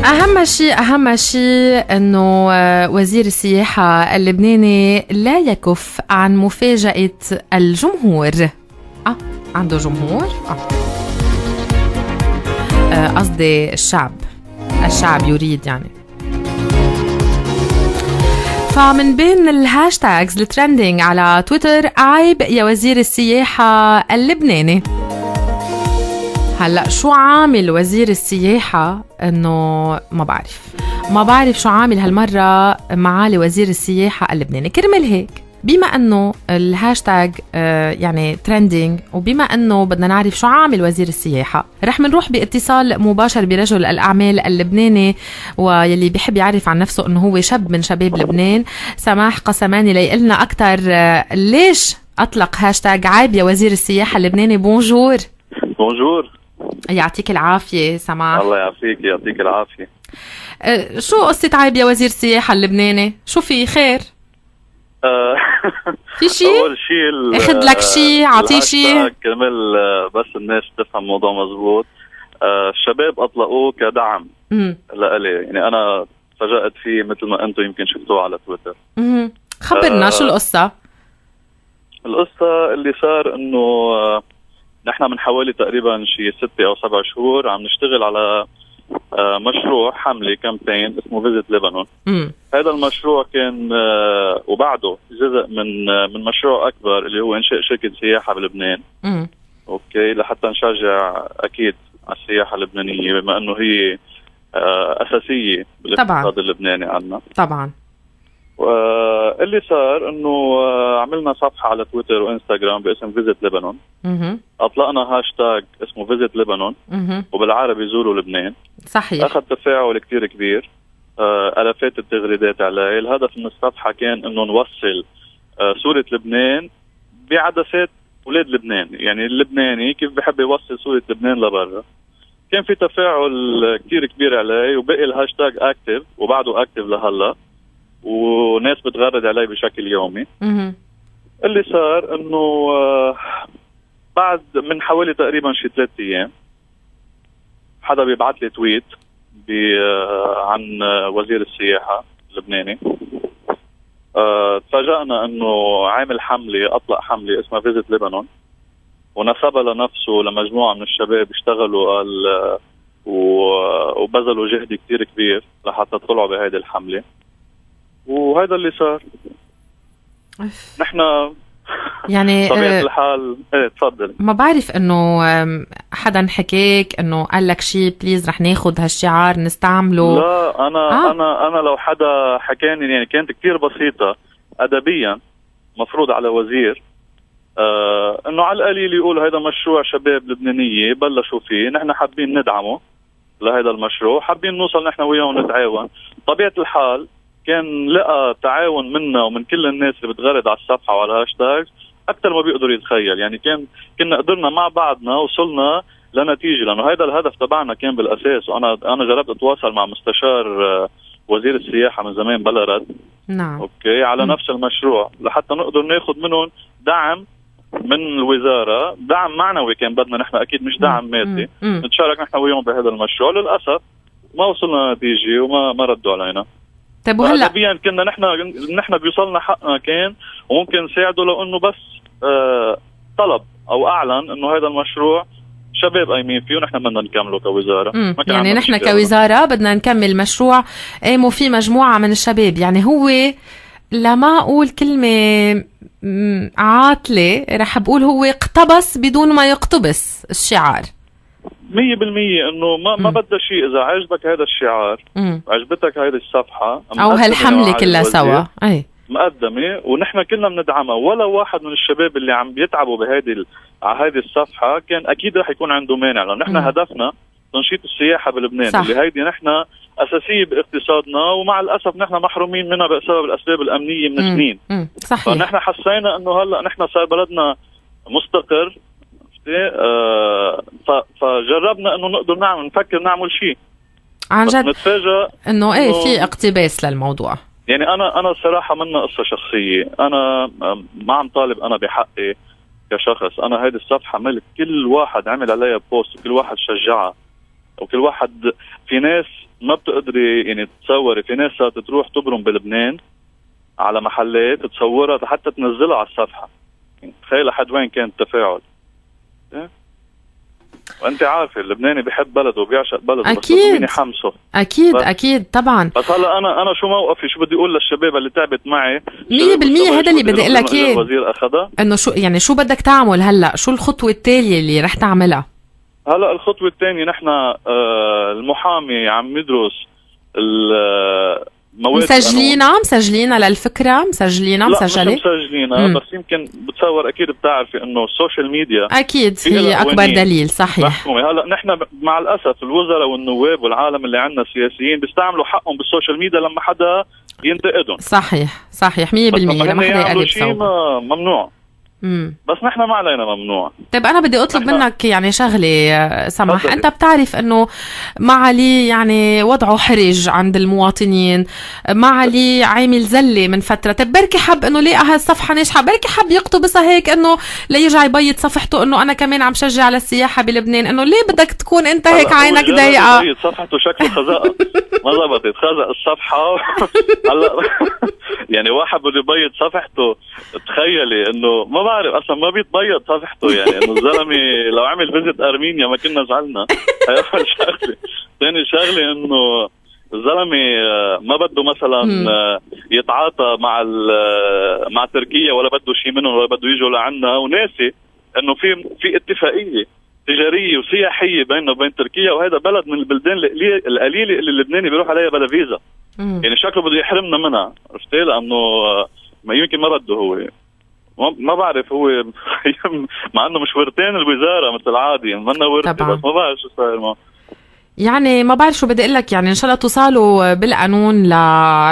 أهم شيء أنه وزير السياحة اللبناني لا يكف عن مفاجأة الجمهور. عنده جمهور؟ قصدي الشعب يريد يعني. فمن بين الهاشتاجز الترندينج على تويتر عيب يا وزير السياحة اللبناني. هلأ شو عامل وزير السياحة؟ انه ما بعرف شو عامل هالمرة معالي وزير السياحة اللبناني. كرمال هيك بما انه الهاشتاج يعني ترندينج، وبما انه بدنا نعرف شو عامل وزير السياحة، رح منروح باتصال مباشر برجل الاعمال اللبناني واللي بيحب يعرف عن نفسه انه هو شاب من شباب لبنان، سماح قسماني، ليقلنا اكتر ليش اطلق هاشتاج عيب يا وزير السياحة اللبناني. بونجور. يعطيك العافية سماح. الله يعطيك العافية. شو قصة عيب يا وزير السياحة اللبناني؟ شو في خير؟ في شيء؟ أول شيء اخد لك شيء، عطيه شيء كرمال بس الناس تفهم الموضوع مزبوط. الشباب أطلقوه كدعم لإلي، يعني أنا فاجأت فيه مثل ما أنتم يمكن شفتوه على تويتر. خبرنا شو القصة اللي صار إنه نحن من حوالي تقريبا شي 6 أو 7 شهور عم نشتغل على مشروع حملة كامبين اسمه فيزيت لبنان. هذا المشروع كان وبعده جزء من مشروع أكبر اللي هو إنشاء شركة سياحة بلبنان. أوكي، لحتى نشجع أكيد على السياحة اللبنانية بما أنه هي أساسية بالاقتصاد اللبناني عنا. طبعا. اللي صار انه عملنا صفحة على تويتر وانستغرام باسم فيزيت لبنان. اطلقنا هاشتاج اسمه فيزيت لبنان وبالعربي زوروا لبنان. صحيح. اخذ تفاعل كتير كبير، الافات التغريدات عليه. الهدف من الصفحة كان انه نوصل صورة لبنان بعدسات ولاد لبنان، يعني اللبناني كيف بحب يوصل صورة لبنان لبرا. كان في تفاعل كتير كبير عليه، وبقي الهاشتاج اكتف وبعده اكتف لهلا، وناس بتغرد علي بشكل يومي. اللي صار انه بعد من حوالي تقريبا شي 3 ايام حدا بيبعت لي تويت عن وزير السياحة اللبناني. تفاجأنا انه عامل حملة، اطلق حملة اسمها فيزيت لبنان، ونسبها لنفسه لمجموعة من الشباب اشتغلوا وبذلوا جهد كتير كبير لحتى طلعوا بهذه الحملة. وهذا اللي صار. نحن يعني طبيعة الحال. تفضل. ما بعرف انه حدا حكيك انه قال لك شيء بليز رح ناخد هالشعار نستعمله؟ لا، انا لو حدا حكاني يعني كانت كتير بسيطة ادبيا. مفروض على وزير انه على القليل يقول هذا مشروع شباب لبنانية بلشوا فيه، نحن حابين ندعمه لهذا المشروع، حابين نوصل نحن وياه ونتعاون. طبيعة الحال كان لقى تعاون منا ومن كل الناس اللي بتغرد على الصفحة وعلى الهاشتاج أكثر ما بيقدر يتخيل. يعني كنا قدرنا مع بعضنا وصلنا لنتيجة، لأنه هذا الهدف تبعنا كان بالأساس. وأنا جربت أتواصل مع مستشار وزير السياحة من زمان بلا رد. نعم. أوكي، على نفس المشروع لحتى نقدر ناخد منهم دعم من الوزارة، دعم معنوي كان بدنا نحن، أكيد مش دعم مادي. نتشارك نحن وياهم بهذا المشروع. للأسف ما وصلنا نتيجة وما ردوا علينا. طيب وهلا ادبيا كنا نحن بيوصلنا حقنا كان، وممكن نساعده لو انه بس طلب او اعلن انه هذا المشروع شباب قايمين فيه ونحن بدنا نكمله كوزاره. يعني نحن كوزاره بدنا نكمل مشروع قاموا فيه مجموعه من الشباب. يعني هو لما اقول كلمه عاطله رح بقول هو اقتبس بدون ما يقتبس الشعار 100%. انه ما بدها شيء. اذا عجبك هذا الشعار، عجبتك هذه الصفحة او هالحملة كلها سوا مقدمة ونحن كلنا بندعمها، ولا واحد من الشباب اللي عم بيتعبوا على هذه الصفحة كان اكيد رح يكون عنده مانع، لأن نحن هدفنا تنشيط السياحة بلبنان. صح. اللي هيدي نحن اساسية باقتصادنا، ومع الاسف نحن محرومين منها بسبب الاسباب الامنية من سنين. صحيح. فنحن حسينا انه هلا نحن صار بلدنا مستقر، فجربنا انه نقدر نفكر نعمل شيء عن جد. نتفاجأ انه في اقتباس للموضوع. يعني انا الصراحة منا قصة شخصية، انا ما عم طالب انا بحقي كشخص. انا هيدي الصفحة كل واحد عمل عليها بوست، كل واحد شجعها، وكل واحد في ناس ما بتقدري يعني تتصوري، في ناس صارت تروح تبرم بلبنان على محلات تصورها حتى تنزلها على الصفحة. يعني تخيل لحد وين كان التفاعل. وانت عارفه اللبناني بيحب بلده وبيعشق بلده، اكيد بس يحمسه. اكيد طبعا. بس هلا انا شو موقفي، شو بدي اقول للشباب اللي تعبت معي 100%. هذا اللي بدي اقول لك اياه، الوزير اخذها انه شو يعني شو بدك تعمل هلا، شو الخطوه التاليه اللي رح تعملها؟ هلا الخطوه الثانيه نحن المحامي عم يدرس مسجلينا للفكره، مسجلينا مسجله؟ مش مسجلينا بس يمكن بتصور اكيد بتعرفي انه السوشيال ميديا اكيد هي اكبر دليل. صحيح. هلا نحن مع الاسف الوزراء والنواب والعالم اللي عندنا السياسيين بيستعملوا حقهم بالسوشيال ميديا لما حدا ينتقدهم. صحيح 100%. لما حدا يقلب شيء ممنوع. بس نحن ما علينا ممنوع. طيب أنا بدي أطلب منك يعني شغلة سمح. أنت بتعرف أنه معالي يعني وضعه حرج عند المواطنين، معالي عامل زلة من فترة. طيب بركي حب أنه ليه هالصفحة ناجحة، بركي حب يقتبسها هيك أنه ليرجع يبيض صفحته أنه أنا كمان عم شجع على السياحة بلبنان. أنه ليه بدك تكون أنت هيك عينك ضيقة؟ يبيض صفحته شكله خزقة ما زبطت، خزق الصفحة. هلا يعني واحد بده يبيض صفحته، تخيلي انه ما بعرف اصلا ما بيتبيض صفحته. يعني انه الزلمه لو عمل فيزيت ارمينيا ما كنا زعلنا. هي اول شغله. ثاني شغله انه الزلمه ما بده مثلا يتعاطى مع تركيا، ولا بده شيء منهم، ولا بده يجوا لعنا، وناسي انه في اتفاقيه تجاريه وسياحيه بيننا وبين تركيا، وهذا بلد من البلدان القليله اللي اللبناني بيروح عليها بلا فيزا. يعني شكله بده يحرمنا منها، عرفتي؟ لانه ما يمكن ما بده هو، ما بعرف هو مع انه مشورتين الوزاره مثل عادي، منا ورثه، بس ما بعرف شو صاير معه. يعني ما بعرف شو بدي اقول لك. يعني ان شاء الله توصلوا بالقانون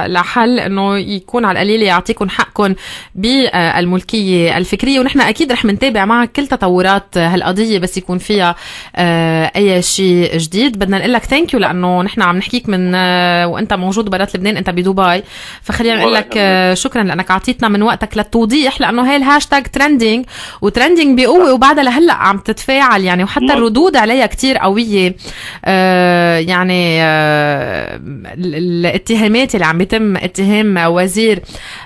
لحل انه يكون على القليله يعطيكم حقكم بالملكيه الفكريه. ونحن اكيد رح منتابع معك كل تطورات هالقضيه بس يكون فيها اي شيء جديد. بدنا نقول لك ثانك يو لانه نحن عم نحكيك من وانت موجود برات لبنان، انت بدبي، فخلينا نقول لك شكرا لانك اعطيتنا من وقتك للتوضيح، لانه هي الهاشتاج ترندينج وترندينج بقوه وبعدها لهلا عم تتفاعل يعني، وحتى الردود عليها كتير قويه. يعني الاتهامات اللي عم يتم اتهام وزير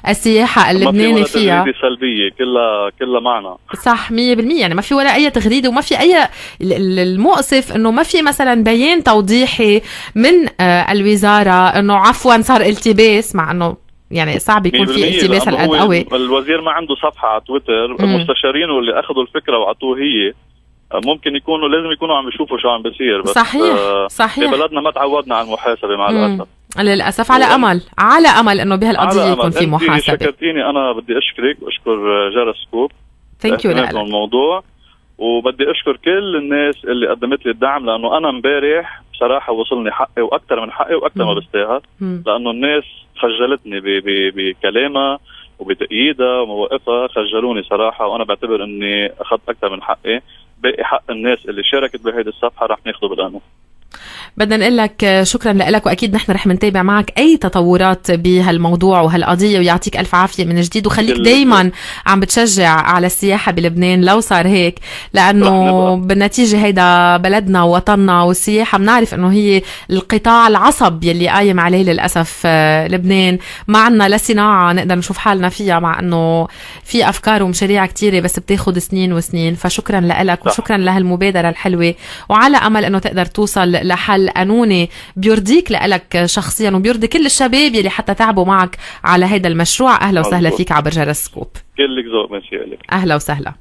السياحة اللبناني فيها ما في ولا سلبية، كلها معنا. صح 100%. يعني ما في ولا اي تغريدة، وما في اي، المؤسف انه ما في مثلا بيان توضيحي من الوزارة انه عفوا صار التباس، مع انه يعني صعب يكون في التباس هالقد قوي. الوزير ما عنده صفحة على تويتر، المستشارين اللي اخذوا الفكرة وعطوه هي ممكن لازم يكونوا عم يشوفوا شو عم بيصير. بس صحيح في بلدنا ما تعودنا على المحاسبة مع الأسف. للأسف على أمل إنه بهالقضية يكون في محاسبة. شكرتيني، أنا بدي أشكرك وأشكر جرسكوب ثانك يو لك الموضوع، وبدي أشكر كل الناس اللي قدمت لي الدعم، لأنه أنا امبارح بصراحة وصلني حقي وأكثر من حقي وأكثر ما بستاهل، لأنه الناس خجلتني بكلامها وبتأييدها ومواقفها، خجلوني صراحة، وأنا بعتبر إني أخذت أكثر من حقي. باقي حق الناس اللي شاركت بهيدي الصفحة رح ناخده بالقانون. بدنا نقول لك شكرا لك، واكيد نحن رح منتابع معك اي تطورات بهالموضوع وهالقضيه، ويعطيك الف عافيه من جديد، وخليك دايما عم بتشجع على السياحه بلبنان لو صار هيك، لانه بالنتيجه هيدا بلدنا ووطننا، والسياحه بنعرف انه هي القطاع العصب يلي قايم عليه للاسف لبنان. ما عنا لا صناعه نقدر نشوف حالنا فيها، مع انه في افكار ومشاريع كتيره بس بتاخد سنين وسنين. فشكرا لك وشكرا لهالمبادره الحلوه، وعلى امل انه تقدر توصل لحل قانوني بيرضيك لك شخصيا وبيرضي كل الشباب يلي حتى تعبوا معك على هذا المشروع. اهلا وسهلا فيك عبر جرسكوب. كلك ذوق، ماشي لك. اهلا وسهلا.